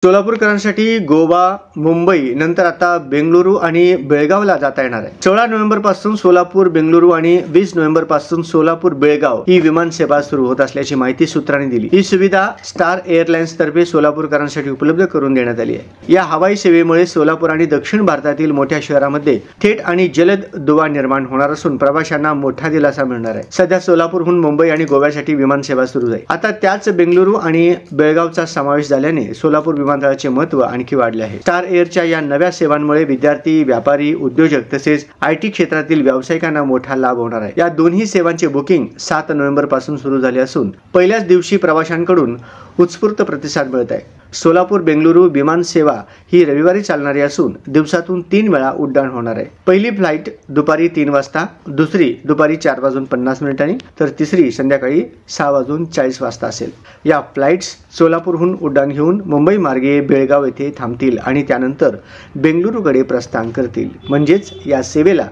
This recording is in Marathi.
सोलापूरकरांसाठी गोवा, मुंबई नंतर आता बेंगळुरू आणि बेळगावला जाता येणार आहे। 16 नोव्हेंबर पासून सोलापूर, बेंगळुरू आणि 20 नोव्हेंबर पासून सोलापूर, बेळगाव ही विमान सेवा सुरू होत असल्याची माहिती सूत्रांनी दिली। ही सुविधा स्टार एअरलाइन्स तर्फे सोलापूरकरांसाठी उपलब्ध करून देण्यात आली आहे। या हवाई सेवेमुळे सोलापूर आणि दक्षिण भारतातील मोठ्या शहरांमध्ये थेट आणि जलद दुवा निर्माण होणार असून प्रवाशांना मोठा दिलासा मिळणार आहे। सध्या सोलापूरहून मुंबई आणि गोव्यासाठी विमान सेवा सुरू आहे। आता त्याच बेंगळुरू आणि बेळगावचा समावेश झाल्याने सोलापूर विमानतळाचे महत्त्व आणखी वाढले आहे। स्टार एअरच्या या नव्या सेवांमुळे विद्यार्थी, व्यापारी, उद्योजक तसेच आयटी क्षेत्रातील व्यावसायिकांना मोठा लाभ होणार आहे। या दोन्ही सेवांचे बुकिंग 7 नोव्हेंबर पासून सुरू झाले असून पहिल्याच दिवशी प्रवाशांकडून उत्स्फूर्त प्रतिसाद मिळत आहे। सोलापूर बेंगळुरू विमान सेवा ही रविवारी चालणारी असून दिवसातून 3 वेळा उड्डाण होणार आहे। पहिली फ्लाइट दुपारी 3 वाजता, दुसरी दुपारी 4:50 तर तिसरी संध्याकाळी 6:40 वाजता असेल। या फ्लाइट्स सोलापूरहून उड्डाण घेऊन मुंबई मार्गे बेळगाव येथे थांबतील आणि त्यानंतर बेंगळुरूकडे प्रस्थान करतील। म्हणजेच या सेवेला